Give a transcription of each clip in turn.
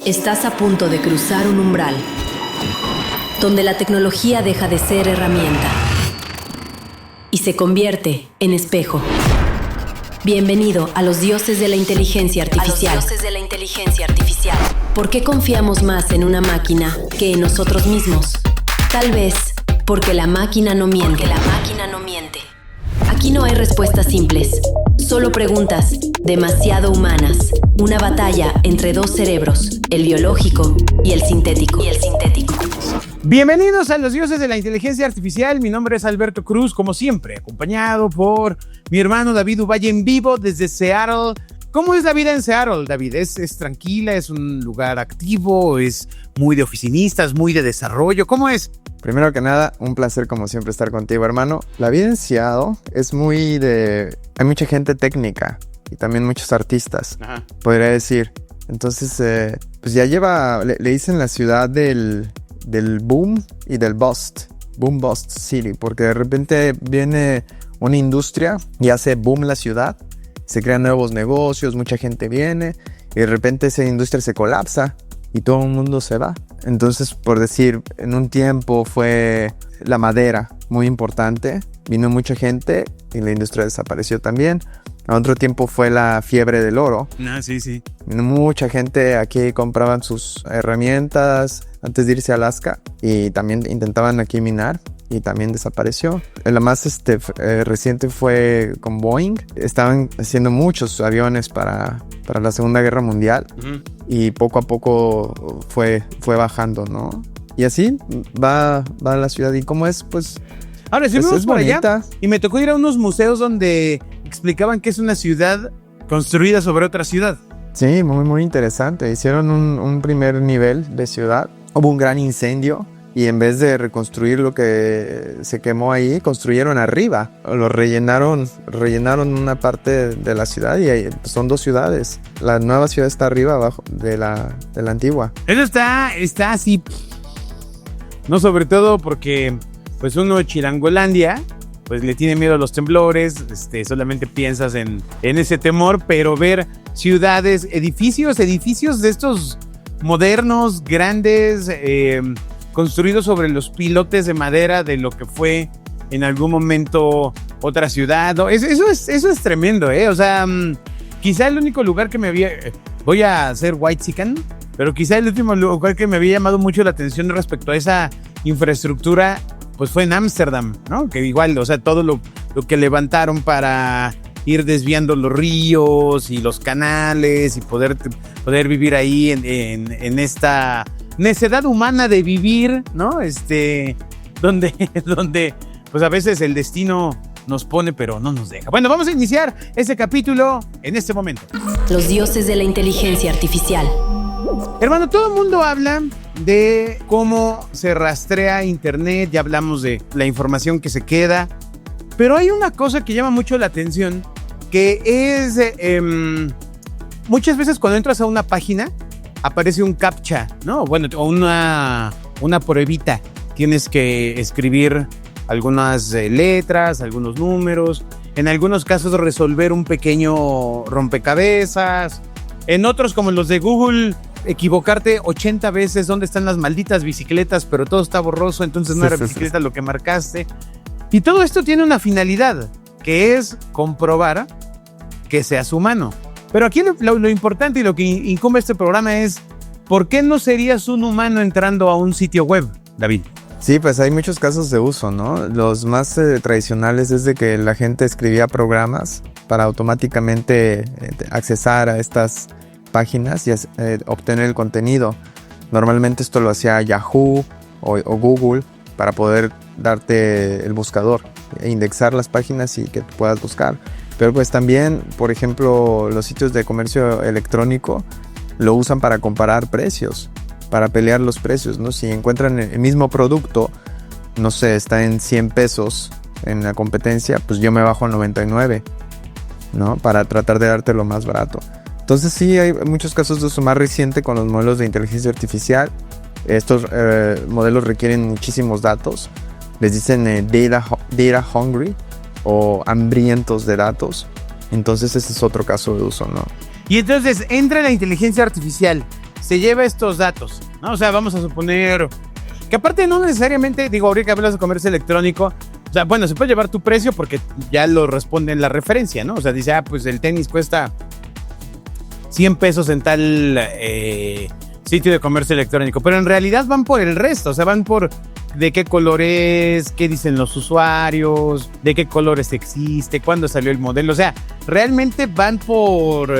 Estás a punto de cruzar un umbral donde la tecnología deja de ser herramienta y se convierte en espejo. Bienvenido a los dioses de la inteligencia artificial. ¿Por qué confiamos más en una máquina que en nosotros mismos? Tal vez porque la máquina no miente. Aquí no hay respuestas simples, solo preguntas demasiado humanas. Una batalla entre dos cerebros, el biológico y el sintético. Bienvenidos a los dioses de la inteligencia artificial. Mi nombre es Alberto Cruz, como siempre, acompañado por mi hermano David Uvalle en vivo desde Seattle. ¿Cómo es la vida en Seattle, David? ¿Es tranquila? ¿Es un lugar activo? ¿Es muy de oficinistas? ¿Muy de desarrollo? ¿Cómo es? Primero que nada, un placer como siempre estar contigo, hermano. La vida en Seattle es muy de... Hay mucha gente técnica y también muchos artistas, podría decir. Entonces, pues ya lleva... Le dicen la ciudad del boom y del bust. Boom Bust City, porque de repente viene una industria y hace boom la ciudad. Se crean nuevos negocios, mucha gente viene y de repente esa industria se colapsa y todo el mundo se va. Entonces, por decir, en un tiempo fue la madera muy importante, vino mucha gente y la industria desapareció también. A otro tiempo fue la fiebre del oro. Sí. Vino mucha gente aquí, compraban sus herramientas antes de irse a Alaska y también intentaban aquí minar y también desapareció. La más reciente fue con Boeing. Estaban haciendo muchos aviones para la Segunda Guerra Mundial y poco a poco fue bajando, ¿no? Y así va la ciudad. ¿Y cómo es? Pues ahora estuvimos es por bonita. allá y me tocó ir a unos museos donde explicaban que es una ciudad construida sobre otra ciudad. Sí, muy, muy interesante. Hicieron un primer nivel de ciudad. Hubo un gran incendio y en vez de reconstruir lo que se quemó ahí, construyeron arriba. Lo rellenaron una parte de la ciudad y ahí son dos ciudades. La nueva ciudad está arriba, abajo de la antigua. Eso está así. No, sobre todo porque pues uno Chilangolandia pues le tiene miedo a los temblores, solamente piensas en ese temor, pero ver ciudades, edificios de estos modernos, grandes, construidos sobre los pilotes de madera de lo que fue en algún momento otra ciudad, ¿no? Eso es tremendo, ¿eh? O sea, quizá el único lugar que me había... Voy a hacer whitezican, pero quizá el último lugar que me había llamado mucho la atención respecto a esa infraestructura pues fue en Ámsterdam, ¿no? Que igual, o sea, todo lo que levantaron para ir desviando los ríos y los canales y poder vivir ahí en esta necedad humana de vivir, ¿no? Donde pues a veces el destino nos pone pero no nos deja. Bueno, vamos a iniciar este capítulo en este momento. Los dioses de la inteligencia artificial. Hermano, todo el mundo habla de cómo se rastrea internet, ya hablamos de la información que se queda, pero hay una cosa que llama mucho la atención, que es muchas veces cuando entras a una página aparece un captcha, ¿no? Bueno, o una pruebita. Tienes que escribir algunas letras, algunos números, en algunos casos resolver un pequeño rompecabezas, en otros como los de Google equivocarte 80 veces dónde están las malditas bicicletas, pero todo está borroso, entonces no era bicicleta lo que marcaste. Y todo esto tiene una finalidad, que es comprobar que seas humano. Pero aquí lo importante y lo que incumbe este programa es, ¿por qué no serías un humano entrando a un sitio web, David? Sí, pues hay muchos casos de uso, ¿no? Los más tradicionales es de que la gente escribía programas para automáticamente accesar a estas páginas y obtener el contenido. Normalmente esto lo hacía Yahoo o Google para poder darte el buscador e indexar las páginas y que puedas buscar. Pero pues también, por ejemplo, los sitios de comercio electrónico lo usan para comparar precios, para pelear los precios, ¿no? Si encuentran el mismo producto, no sé, está en 100 pesos en la competencia, pues yo me bajo a 99, ¿no? Para tratar de darte lo más barato. Entonces sí, hay muchos casos de uso más reciente con los modelos de inteligencia artificial. Estos modelos requieren muchísimos datos. Les dicen data hungry o hambrientos de datos. Entonces ese es otro caso de uso, ¿no? Y entonces entra la inteligencia artificial se lleva estos datos, ¿no? O sea, vamos a suponer que aparte no necesariamente, digo, ahorita que hablas de comercio electrónico, o sea, bueno, se puede llevar tu precio porque ya lo responde en la referencia, ¿no? O sea, dice, pues el tenis cuesta 100 pesos en tal sitio de comercio electrónico, pero en realidad van por el resto, o sea, van por de qué color es, qué dicen los usuarios, de qué colores existe, cuándo salió el modelo, o sea, realmente van por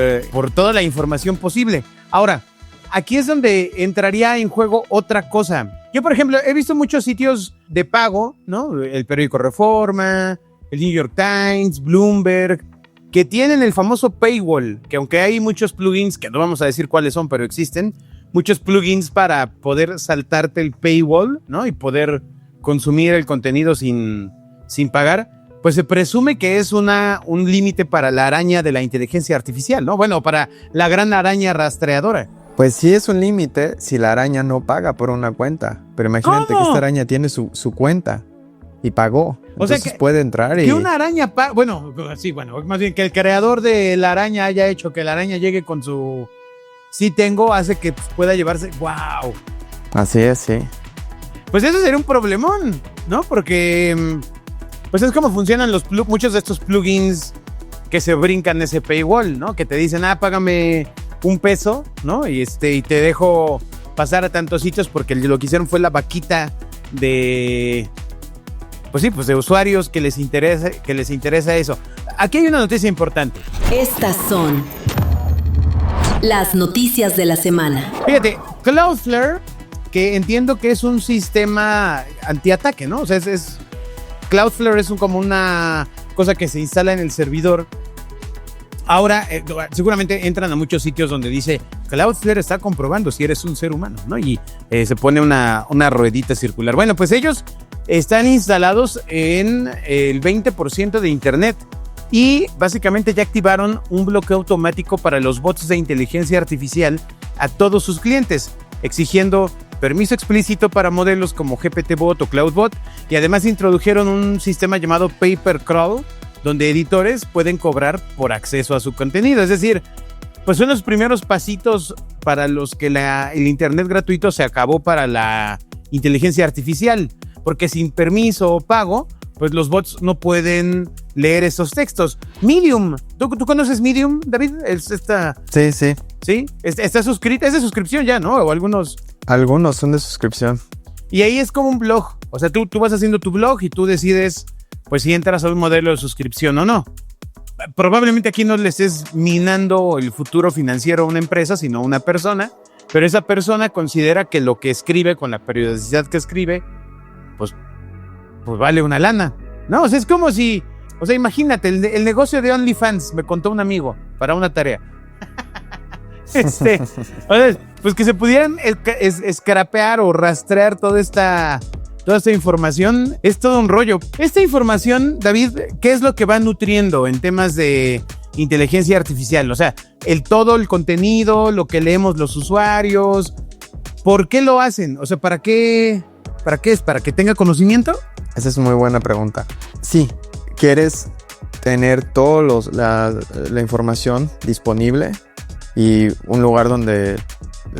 toda la información posible. Ahora, aquí es donde entraría en juego otra cosa. Yo, por ejemplo, he visto muchos sitios de pago, ¿no? El periódico Reforma, el New York Times, Bloomberg, que tienen el famoso paywall, que aunque hay muchos plugins, que no vamos a decir cuáles son, pero existen muchos plugins para poder saltarte el paywall, ¿no? Y poder consumir el contenido sin pagar, pues se presume que es un límite para la araña de la inteligencia artificial, ¿no? Bueno, para la gran araña rastreadora. Pues sí es un límite si la araña no paga por una cuenta. Pero imagínate que esta araña tiene su cuenta y pagó. Entonces sea que, puede entrar y... Que una araña bueno, sí, bueno, más bien que el creador de la araña haya hecho que la araña llegue con su... Sí tengo, hace que pueda llevarse... ¡Wow! Así es, sí. Pues eso sería un problemón, ¿no? Porque... Pues es como funcionan muchos de estos plugins que se brincan ese paywall, ¿no? Que te dicen, págame $1, ¿no? Y te dejo pasar a tantos sitios porque lo que hicieron fue la vaquita de... Pues sí, pues de usuarios que les interesa eso. Aquí hay una noticia importante. Estas son las noticias de la semana. Fíjate, Cloudflare, que entiendo que es un sistema antiataque, ¿no? O sea, Cloudflare es como una cosa que se instala en el servidor. Ahora, seguramente entran a muchos sitios donde dice Cloudflare está comprobando si eres un ser humano, ¿no? Y se pone una ruedita circular. Bueno, pues ellos están instalados en el 20% de internet y básicamente ya activaron un bloqueo automático para los bots de inteligencia artificial a todos sus clientes, exigiendo permiso explícito para modelos como GPT-Bot o CloudBot, y además introdujeron un sistema llamado Pay-per-Crawl, donde editores pueden cobrar por acceso a su contenido. Es decir, pues son los primeros pasitos para los que el internet gratuito se acabó para la inteligencia artificial, porque sin permiso o pago, pues los bots no pueden leer esos textos. Medium, ¿tú conoces Medium, David? Sí, sí. ¿Sí? Está suscrita, es de suscripción ya, ¿no? O algunos son de suscripción. Y ahí es como un blog. O sea, tú vas haciendo tu blog y tú decides, pues, si entras a un modelo de suscripción o no. Probablemente aquí no le estés minando el futuro financiero a una empresa, sino a una persona. Pero esa persona considera que lo que escribe, con la periodicidad que escribe, pues vale una lana, ¿no? O sea, es como si... O sea, imagínate, el negocio de OnlyFans, me contó un amigo para una tarea. O sea, pues que se pudieran escrapear o rastrear toda esta información, es todo un rollo. Esta información, David, ¿qué es lo que va nutriendo en temas de inteligencia artificial? O sea, todo el contenido, lo que leemos los usuarios, ¿por qué lo hacen? O sea, ¿para qué es? ¿Para que tenga conocimiento? Esa es una muy buena pregunta. Sí, quieres tener la información disponible y un lugar donde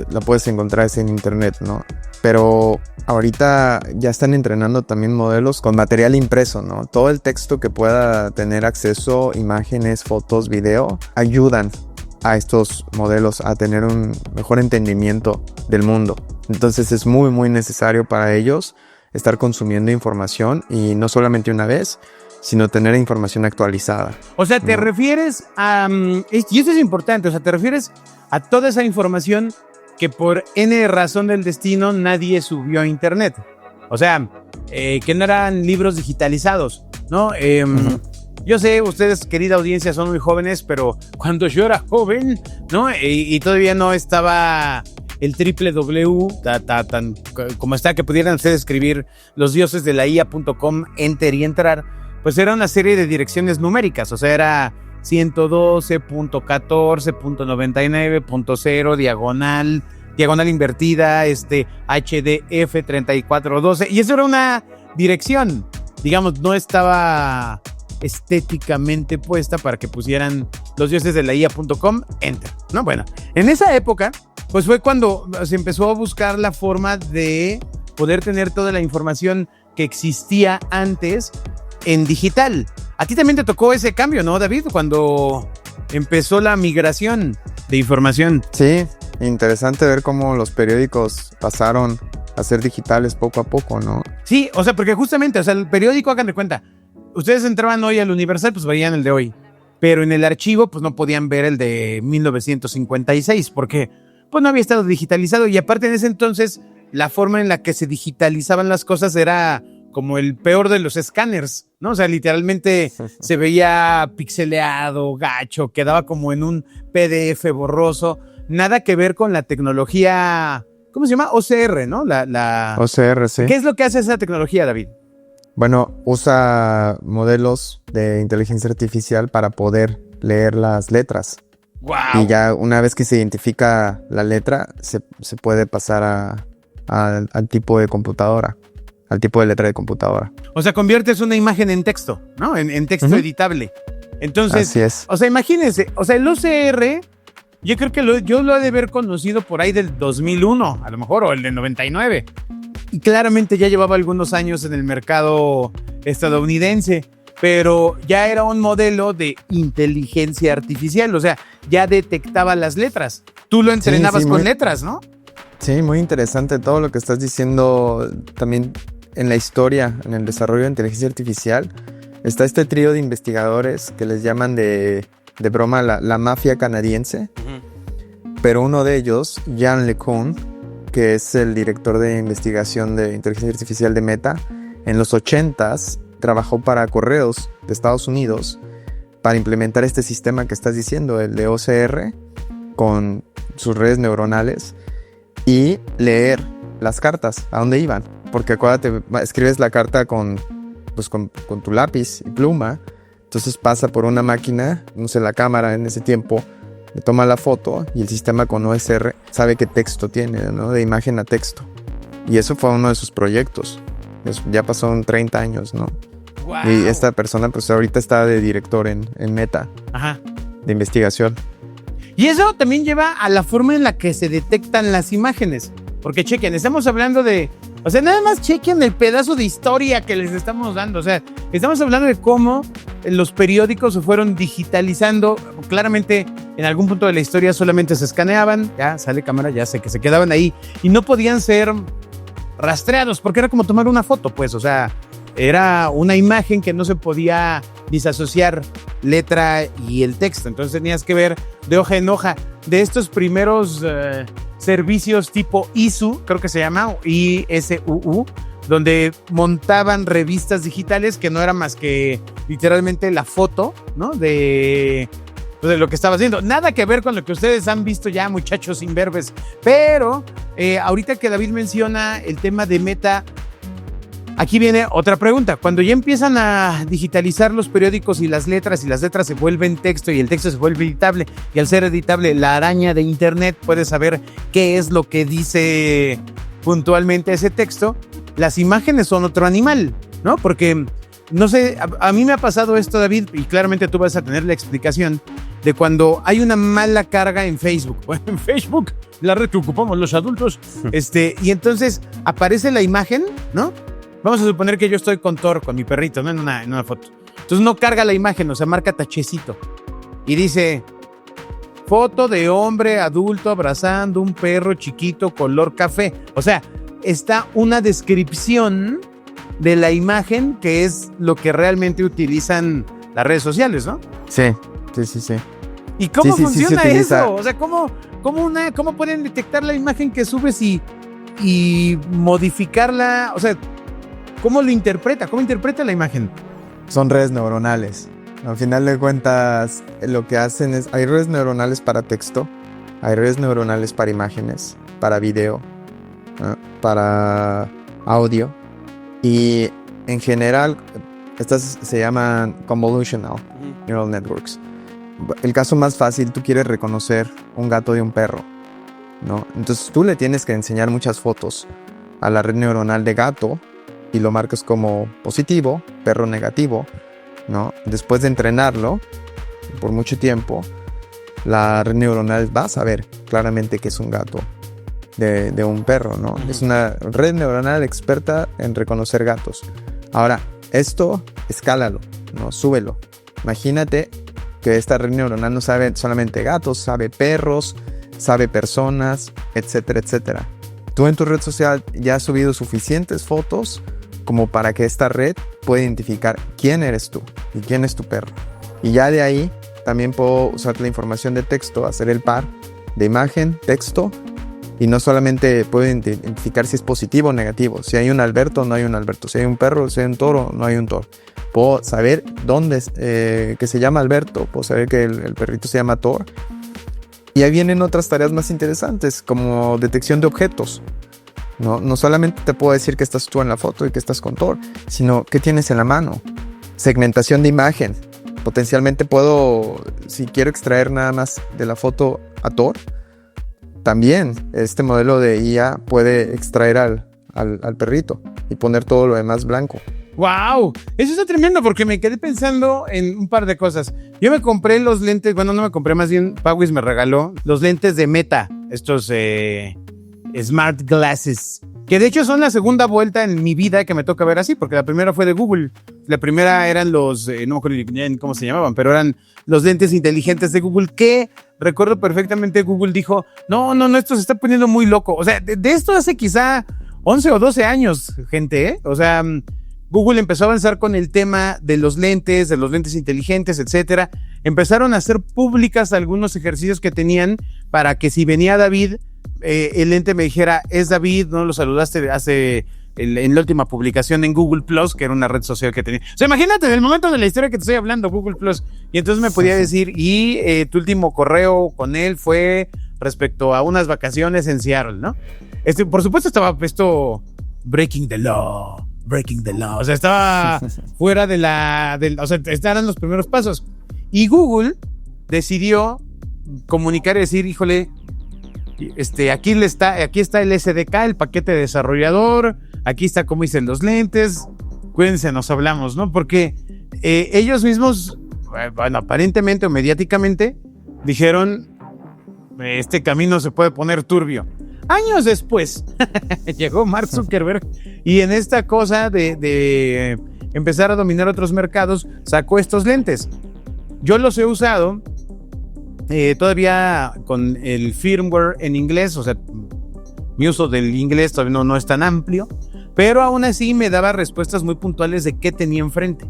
la puedes encontrar es en internet, ¿no? Pero ahorita ya están entrenando también modelos con material impreso, ¿no? Todo el texto que pueda tener acceso, imágenes, fotos, video, ayudan a estos modelos a tener un mejor entendimiento del mundo. Entonces es muy, muy necesario para ellos estar consumiendo información, y no solamente una vez, sino tener información actualizada. O sea, te refieres a... Y eso es importante, o sea, te refieres a toda esa información que por N razón del destino nadie subió a internet. O sea, que no eran libros digitalizados, ¿no? Yo sé, ustedes, querida audiencia, son muy jóvenes, pero cuando yo era joven, ¿no? Y todavía no estaba el www tan como está, que pudieran ustedes escribir losdiosesdelaia.com, enter y entrar, pues era una serie de direcciones numéricas. O sea, era 112.14.99.0 diagonal invertida, HDF 3412, y eso era una dirección, digamos, no estaba estéticamente puesta para que pusieran losdiosesdelaia.com, enter, ¿no? Bueno, en esa época, pues fue cuando se empezó a buscar la forma de poder tener toda la información que existía antes en digital. A ti también te tocó ese cambio, ¿no, David? Cuando empezó la migración de información. Sí, interesante ver cómo los periódicos pasaron a ser digitales poco a poco, ¿no? Sí, o sea, porque justamente, o sea, el periódico, hagan de cuenta, ustedes entraban hoy al Universal, pues veían el de hoy, pero en el archivo, pues no podían ver el de 1956, porque pues no había estado digitalizado, y aparte en ese entonces, la forma en la que se digitalizaban las cosas era como el peor de los escáneres, ¿no? O sea, literalmente se veía pixeleado, gacho, quedaba como en un PDF borroso, nada que ver con la tecnología, ¿cómo se llama? OCR, ¿no? OCR, sí. ¿Qué es lo que hace esa tecnología, David? Bueno, usa modelos de inteligencia artificial para poder leer las letras. ¡Wow! Y ya una vez que se identifica la letra, se puede pasar al tipo de computadora, al tipo de letra de computadora. O sea, conviertes una imagen en texto, ¿no? En texto editable. Entonces, así es. O sea, imagínense, o sea, el OCR, yo creo que yo lo he de haber conocido por ahí del 2001, a lo mejor, o el del 99. Y claramente ya llevaba algunos años en el mercado estadounidense, pero ya era un modelo de inteligencia artificial, o sea, ya detectaba las letras. Tú lo entrenabas con letras, ¿no? Sí, muy interesante todo lo que estás diciendo. También en la historia, en el desarrollo de inteligencia artificial, está este trío de investigadores que les llaman de broma la mafia canadiense. Pero uno de ellos, Yann LeCun, que es el director de investigación de inteligencia artificial de Meta, en los 80s trabajó para Correos de Estados Unidos para implementar este sistema que estás diciendo, el de OCR, con sus redes neuronales y leer las cartas, a dónde iban. Porque acuérdate, escribes la carta con tu lápiz y pluma, entonces pasa por una máquina, no sé, la cámara en ese tiempo le toma la foto y el sistema con OCR sabe qué texto tiene, ¿no? De imagen a texto. Y eso fue uno de sus proyectos. Eso ya pasaron 30 años, ¿no? Wow. Y esta persona pues ahorita está de director en Meta. Ajá. De investigación. Y eso también lleva a la forma en la que se detectan las imágenes. Porque chequen, estamos hablando de... O sea, nada más chequen el pedazo de historia que les estamos dando. O sea, estamos hablando de cómo los periódicos se fueron digitalizando. Claramente, en algún punto de la historia solamente se escaneaban. Ya sale cámara, ya sé que se quedaban ahí. Y no podían ser rastreados, porque era como tomar una foto, pues. O sea, era una imagen que no se podía disasociar letra y el texto. Entonces tenías que ver de hoja en hoja. De estos primeros servicios tipo ISU, creo que se llama, ISUU, donde montaban revistas digitales que no era más que literalmente la foto, ¿no? De lo que estaba haciendo. Nada que ver con lo que ustedes han visto ya, muchachos imberbes. Pero ahorita que David menciona el tema de Meta, aquí viene otra pregunta. Cuando ya empiezan a digitalizar los periódicos y las letras se vuelven texto y el texto se vuelve editable, y al ser editable, la araña de internet puede saber qué es lo que dice puntualmente ese texto, las imágenes son otro animal, ¿no? Porque, no sé, a mí me ha pasado esto, David, y claramente tú vas a tener la explicación de cuando hay una mala carga en Facebook. Bueno, en Facebook, la red que ocupamos los adultos, y entonces aparece la imagen, ¿no? Vamos a suponer que yo estoy con Thor, con mi perrito, ¿no? En una foto. Entonces no carga la imagen, o sea, marca tachecito. Y dice, foto de hombre adulto abrazando un perro chiquito color café. O sea, está una descripción de la imagen, que es lo que realmente utilizan las redes sociales, ¿no? Sí. ¿Y cómo funciona eso? O sea, ¿cómo pueden detectar la imagen que subes y modificarla? O sea, ¿cómo lo interpreta? ¿Cómo interpreta la imagen? Son redes neuronales. Al final de cuentas, lo que hacen es... Hay redes neuronales para texto, hay redes neuronales para imágenes, para video, para audio. Y en general, estas se llaman convolutional neural networks. El caso más fácil, tú quieres reconocer un gato de un perro, ¿no? Entonces tú le tienes que enseñar muchas fotos a la red neuronal de gato, y lo marcas como positivo, perro negativo, ¿no? Después de entrenarlo por mucho tiempo, la red neuronal va a saber claramente que es un gato de un perro, ¿no? Es una red neuronal experta en reconocer gatos. Ahora, esto escálalo, ¿no? Súbelo. Imagínate que esta red neuronal no sabe solamente gatos, sabe perros, sabe personas, etcétera, etcétera. Tú en tu red social ya has subido suficientes fotos como para que esta red pueda identificar quién eres tú y quién es tu perro. Y ya de ahí también puedo usar la información de texto, hacer el par de imagen, texto, y no solamente puedo identificar si es positivo o negativo, si hay un Alberto o no hay un Alberto, si hay un perro, si hay un toro o no hay un toro. Puedo saber dónde que se llama Alberto, puedo saber que el perrito se llama Thor. Y ahí vienen otras tareas más interesantes, como detección de objetos. No solamente te puedo decir que estás tú en la foto y que estás con Thor, sino qué tienes en la mano. Segmentación de imagen. Potencialmente puedo, si quiero extraer nada más de la foto a Thor, también este modelo de IA puede extraer al perrito y poner todo lo demás blanco. ¡Wow! Eso está tremendo porque me quedé pensando en un par de cosas. Yo me compré los lentes, bueno, no me compré, más bien Pauwis me regaló los lentes de Meta, estos Smart Glasses, que de hecho son la segunda vuelta en mi vida que me toca ver así, porque la primera fue de Google. La primera eran los, no me acuerdo cómo se llamaban, pero eran los lentes inteligentes de Google, que recuerdo perfectamente Google dijo, no, esto se está poniendo muy loco. O sea, de esto hace quizá 11 o 12 años, gente, ¿eh? O sea, Google empezó a avanzar con el tema de los lentes inteligentes, etcétera. Empezaron a hacer públicas algunos ejercicios que tenían para que si venía David, el lente me dijera, es David, no lo saludaste en la última publicación en Google Plus, que era una red social que tenía. O sea, imagínate, en el momento de la historia que te estoy hablando, Google Plus. Y entonces me podía decir, y tu último correo con él fue respecto a unas vacaciones en Seattle, ¿no? Por supuesto estaba esto breaking the law. O sea, estaba fuera o sea, estaban los primeros pasos. Y Google decidió comunicar y decir, híjole, aquí está el SDK, el paquete desarrollador, aquí está cómo dicen los lentes, cuídense, nos hablamos, ¿no? Porque ellos mismos, bueno, aparentemente o mediáticamente, dijeron, este camino se puede poner turbio. Años después llegó Mark Zuckerberg y en esta cosa de empezar a dominar otros mercados sacó estos lentes. Yo los he usado todavía con el firmware en inglés, o sea, mi uso del inglés todavía no es tan amplio, pero aún así me daba respuestas muy puntuales de qué tenía enfrente.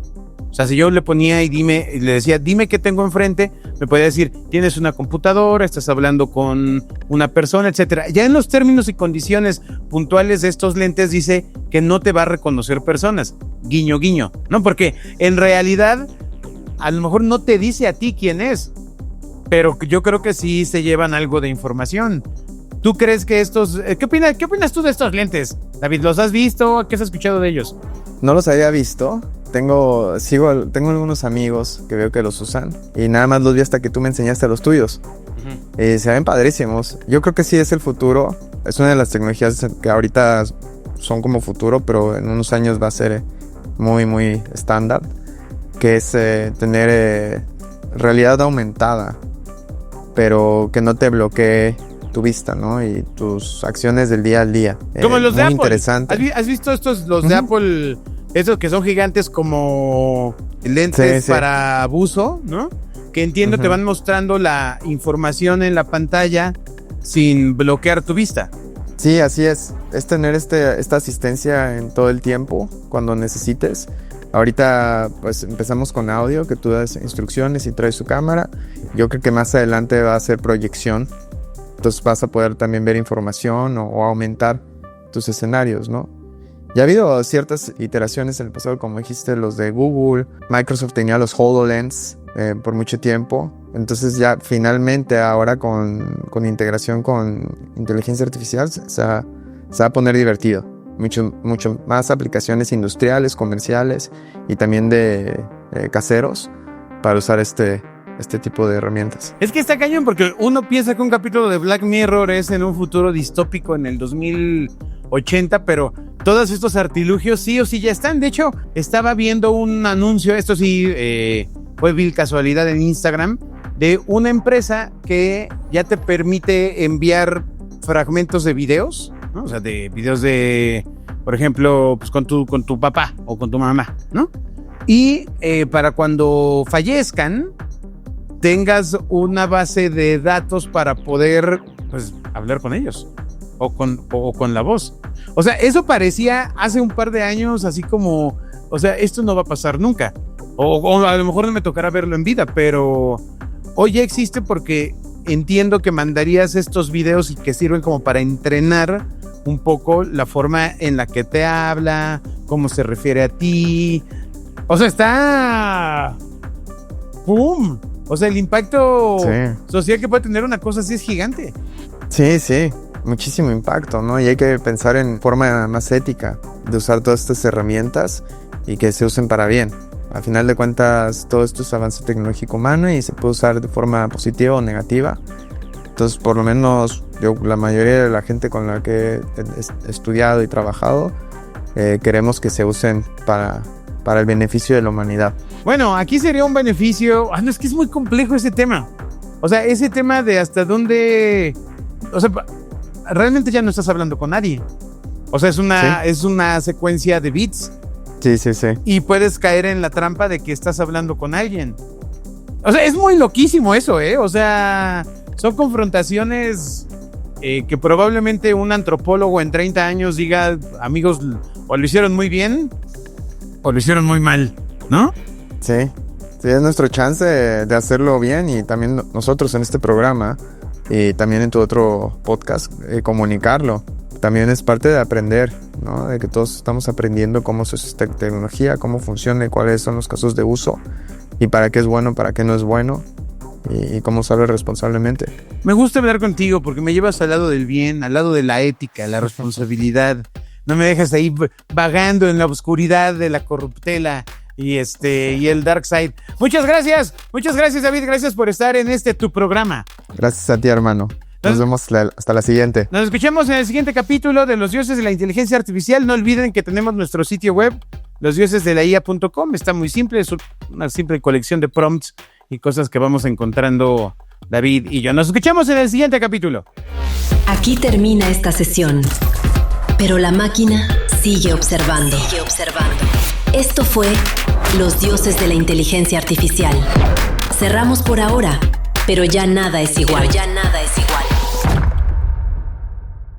O sea, si yo le ponía y le decía, dime qué tengo enfrente, me podía decir, tienes una computadora, estás hablando con una persona, etcétera. Ya en los términos y condiciones puntuales de estos lentes dice que no te va a reconocer personas. Guiño, guiño. No, porque en realidad a lo mejor no te dice a ti quién es, pero yo creo que sí se llevan algo de información. ¿Tú crees que ¿Qué opinas tú de estos lentes, David? ¿Los has visto? ¿Qué has escuchado de ellos? No los había visto. Tengo algunos amigos que veo que los usan y nada más los vi hasta que tú me enseñaste los tuyos. Se ven padrísimos. Yo creo que sí es el futuro. Es una de las tecnologías que ahorita son como futuro, pero en unos años va a ser muy, muy estándar, que es tener realidad aumentada, pero que no te bloquee tu vista, ¿no? Y tus acciones del día al día. Como los de Apple. Interesante. ¿Has visto los de Apple? Esos que son gigantes como lentes para buzo, ¿no? Que entiendo te van mostrando la información en la pantalla sin bloquear tu vista. Sí, así es. Es tener esta asistencia en todo el tiempo cuando necesites. Ahorita pues empezamos con audio, que tú das instrucciones y traes tu cámara. Yo creo que más adelante va a ser proyección. Entonces vas a poder también ver información o aumentar tus escenarios, ¿no? Ya ha habido ciertas iteraciones en el pasado, como dijiste, los de Google. Microsoft tenía los HoloLens por mucho tiempo. Entonces ya finalmente ahora con integración con inteligencia artificial se va a poner divertido. Mucho más aplicaciones industriales, comerciales y también de caseros para usar este tipo de herramientas. Es que está cañón porque uno piensa que un capítulo de Black Mirror es en un futuro distópico en el 2080, pero todos estos artilugios sí o sí ya están. De hecho, estaba viendo un anuncio, esto sí fue vil casualidad en Instagram, de una empresa que ya te permite enviar fragmentos de videos, ¿no? O sea, de videos de, por ejemplo, pues con tu papá o con tu mamá, ¿no? Y para cuando fallezcan, tengas una base de datos para poder, pues, hablar con ellos o con la voz. O sea, eso parecía hace un par de años así como, o sea, esto no va a pasar nunca. O a lo mejor no me tocará verlo en vida, pero hoy ya existe porque entiendo que mandarías estos videos y que sirven como para entrenar un poco la forma en la que te habla, cómo se refiere a ti. O sea, está... ¡Pum! O sea, el impacto social que puede tener una cosa así es gigante. Sí, muchísimo impacto, ¿no? Y hay que pensar en forma más ética de usar todas estas herramientas y que se usen para bien. Al final de cuentas, todo esto es avance tecnológico humano y se puede usar de forma positiva o negativa. Entonces, por lo menos yo, la mayoría de la gente con la que he estudiado y trabajado, queremos que se usen para el beneficio de la humanidad. Bueno, aquí sería un beneficio... no, es que es muy complejo ese tema. O sea, ese tema de hasta dónde... O sea, realmente ya no estás hablando con nadie. O sea, es una secuencia de bits. Sí. Y puedes caer en la trampa de que estás hablando con alguien. O sea, es muy loquísimo eso, ¿eh? O sea, son confrontaciones que probablemente un antropólogo en 30 años diga, amigos, o lo hicieron muy bien o lo hicieron muy mal, ¿no? Sí, es nuestro chance de hacerlo bien y también nosotros en este programa y también en tu otro podcast, comunicarlo. También es parte de aprender, ¿no? De que todos estamos aprendiendo cómo es esta tecnología, cómo funciona y cuáles son los casos de uso y para qué es bueno, para qué no es bueno y cómo usarlo responsablemente. Me gusta hablar contigo porque me llevas al lado del bien, al lado de la ética, la responsabilidad. No me dejas ahí vagando en la oscuridad de la corruptela y el dark side. Muchas gracias, David, gracias por estar en tu programa. Gracias a ti, hermano. Nos vemos hasta la siguiente. Nos escuchamos en el siguiente capítulo de Los Dioses de la Inteligencia Artificial. No olviden que tenemos nuestro sitio web, losdiosesdelaia.com. Está muy simple, es una simple colección de prompts y cosas que vamos encontrando David y yo. Nos escuchamos en el siguiente capítulo. Aquí termina esta sesión, pero la máquina sigue observando. Esto fue Los Dioses de la Inteligencia Artificial. Cerramos por ahora, pero ya nada es igual.